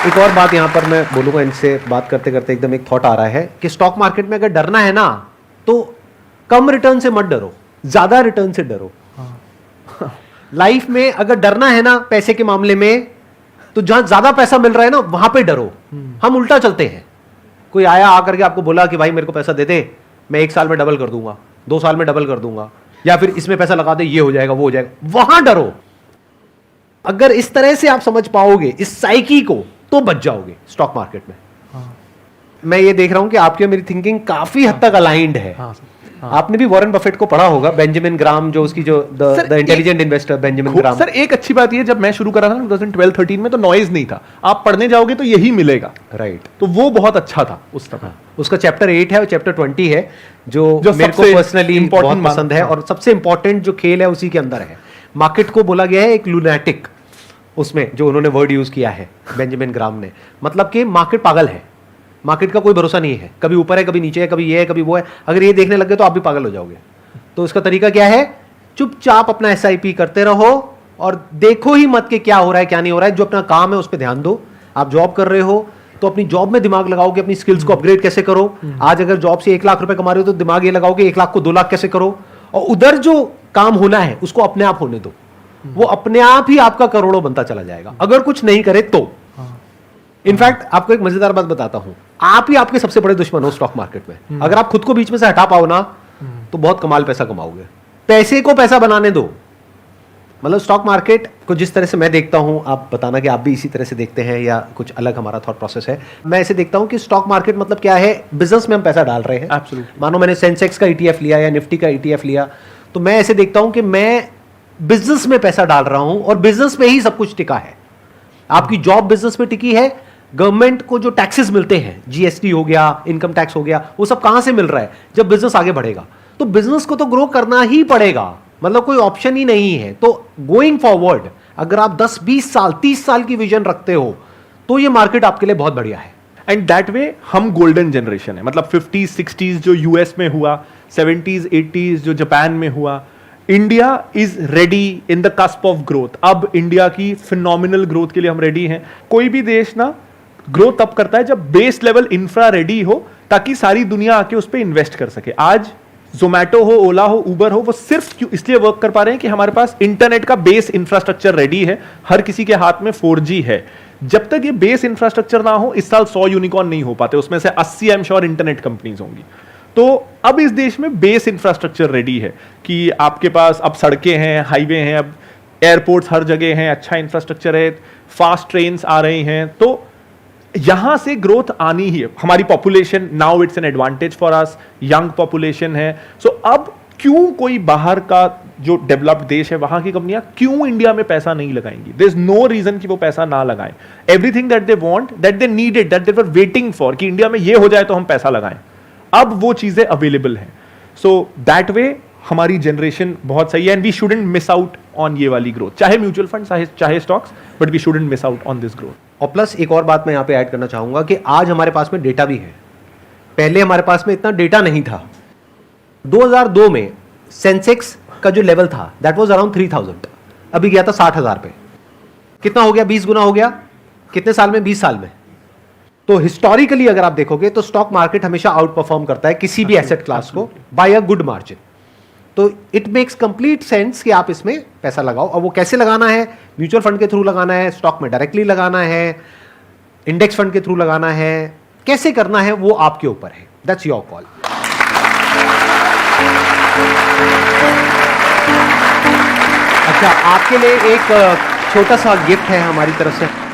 एक और बात यहाँ पर मैं बोलूँगा, इनसे बात करते करते एकदम एक थॉट आ रहा है कि स्टॉक मार्केट में अगर डरना है ना तो कम रिटर्न से मत डरो, ज्यादा रिटर्न से डरो। लाइफ में अगर डरना है ना पैसे के मामले में, तो जहां ज्यादा पैसा मिल रहा है ना वहां पे डरो। हम उल्टा चलते हैं। कोई आया आकर के आपको बोला कि भाई मेरे को पैसा दे दे, मैं 1 साल में डबल कर दूंगा, 2 साल में डबल कर दूंगा, या फिर इसमें पैसा लगा दे, ये हो जाएगा वो हो जाएगा, वहां डरो। अगर इस तरह से आप समझ पाओगे इस साइकी को तो बच जाओगे स्टॉक मार्केट में। मैं ये देख रहा हूं कि आपकी और मेरी थिंकिंग काफी हद तक अलाइंड है। आपने भी वॉरेन बफेट को पढ़ा होगा, बेंजामिन ग्राम, जो उसकी जो the intelligent investor Benjamin gram. Sir एक अच्छी बात ये, जब मैं शुरू करा था 2012-13 में तो नॉइज नहीं था, आप पढ़ने जाओगे तो यही मिलेगा। राइट। तो वो बहुत अच्छा था उस समय। उसका चैप्टर 8 है और चैप्टर 20 है जो मेरे को पर्सनली बहुत पसंद है, और सबसे इंपॉर्टेंट जो खेल है उसी के अंदर है। मार्केट को बोला गया है एक लुनैटिक, उसमें जो उन्होंने वर्ड यूज किया है बेंजामिन ग्राम ने, मतलब कि मार्केट पागल है, मार्केट का कोई भरोसा नहीं है, कभी ऊपर है कभी नीचे है, कभी ये है कभी वो है। अगर ये देखने लग गए तो आप भी पागल हो जाओगे। तो इसका तरीका क्या है, चुपचाप अपना SIP करते रहो और देखो ही मत कि क्या हो रहा है क्या नहीं हो रहा है। जो अपना काम है उस पर ध्यान दो। आप जॉब कर रहे हो तो अपनी जॉब में दिमाग लगाओ कि अपनी स्किल्स को अपग्रेड कैसे करो। आज अगर जॉब से 1 लाख रुपए कमा रहे हो तो दिमाग ये लगाओ कि 1 लाख को 2 लाख कैसे करो, और उधर जो काम होना है उसको अपने आप होने दो। वो अपने आप ही आपका करोड़ों बनता चला जाएगा, अगर कुछ नहीं करे तो। इनफैक्ट आपको एक मजेदार बात बताता हूं, आप ही आपके सबसे बड़े दुश्मन हो स्टॉक मार्केट में। अगर आप खुद को बीच में से हटा पाओ ना तो बहुत कमाल पैसा कमाओगे। पैसे को पैसा बनाने दो। मतलब स्टॉक मार्केट को जिस तरह से मैं देखता हूं, आप बताना कि आप भी इसी तरह से देखते हैं या कुछ अलग हमारा थॉट प्रोसेस है। मैं ऐसे देखता हूं कि स्टॉक मार्केट मतलब क्या है, बिजनेस में हम पैसा डाल रहे हैं। Absolutely. मानो मैंने सेंसेक्स का ETF लिया या निफ्टी का ETF लिया, तो मैं ऐसे देखता हूं कि मैं बिजनेस में पैसा डाल रहा हूं और बिजनेस में ही सब कुछ टिका है। आपकी जॉब बिजनेस में टिकी है। गवर्नमेंट को जो टैक्सेस मिलते हैं, GST हो गया, इनकम टैक्स हो गया, वो सब कहां से मिल रहा है, जब बिजनेस आगे बढ़ेगा। तो बिजनेस को तो ग्रो करना ही पड़ेगा, मतलब कोई ऑप्शन ही नहीं है। तो गोइंग फॉरवर्ड अगर आप 10, 20 साल, 30 साल की विजन रखते हो तो ये मार्केट आपके लिए बहुत बढ़िया है। एंड दैट वे हम गोल्डन जनरेशन है। मतलब 50s 60s जो US में हुआ, 70s 80s जो जापान में हुआ, India is ready in the cusp of growth. अब इंडिया की फिनोमिनल ग्रोथ के लिए हम रेडी हैं। कोई भी देश ना ग्रोथ तब करता है जब बेस लेवल इंफ्रा रेडी हो, ताकि सारी दुनिया आके उस पर इन्वेस्ट कर सके। आज जोमैटो हो, ओला हो, उबर हो, वो सिर्फ क्यों इसलिए वर्क कर पा रहे हैं कि हमारे पास इंटरनेट का बेस इंफ्रास्ट्रक्चर रेडी है, हर किसी के हाथ में 4G है। जब तक ये बेस इंफ्रास्ट्रक्चर ना हो, इस साल 100 यूनिकॉर्न नहीं हो पाते, उसमें से 80 I am sure internet companies होंगी। तो अब इस देश में बेस इंफ्रास्ट्रक्चर रेडी है कि आपके पास अब सड़कें हैं, हाईवे हैं, अब एयरपोर्ट्स हर जगह हैं, अच्छा इंफ्रास्ट्रक्चर है, फास्ट ट्रेन्स आ रही हैं। तो यहां से ग्रोथ आनी ही है। हमारी population now it's an advantage for us, young population है। सो अब क्यों कोई बाहर का जो डेवलप्ड देश है वहां की कंपनियां क्यों इंडिया में पैसा नहीं लगाएंगी? देयर इज नो रीजन कि वो पैसा ना लगाएं। Everything that they want, that they needed, that they were waiting for कि इंडिया में ये हो जाए तो हम पैसा लगाएं, अब वो चीजें अवेलेबल हैं। सो दैट वे हमारी जनरेशन बहुत सही है and we shouldn't miss out on ये वाली ग्रोथ, चाहे म्यूचुअल फंड चाहे stocks, but we shouldn't miss out on this growth. और प्लस एक और बात मैं यहाँ पे ऐड करना चाहूंगा कि आज हमारे पास में डेटा भी है। पहले हमारे पास में इतना डेटा नहीं था। 2002 में सेंसेक्स का जो लेवल था दैट वाज अराउंड 3000, अभी गया था 60,000 पे। कितना हो गया? 20 गुना हो गया। कितने साल में? 20 साल में। तो हिस्टोरिकली अगर आप देखोगे तो स्टॉक मार्केट हमेशा आउट परफॉर्म करता है किसी भी एसेट क्लास को बाय अ गुड मार्जिन। तो इट मेक्स कंप्लीट सेंस कि आप इसमें पैसा लगाओ। और वो कैसे लगाना है? म्यूचुअल फंड के थ्रू लगाना है, स्टॉक में डायरेक्टली लगाना है, इंडेक्स फंड के थ्रू लगाना है, कैसे करना है वो आपके ऊपर है। That's your call. अच्छा, आपके लिए एक छोटा सा गिफ्ट है हमारी तरफ से।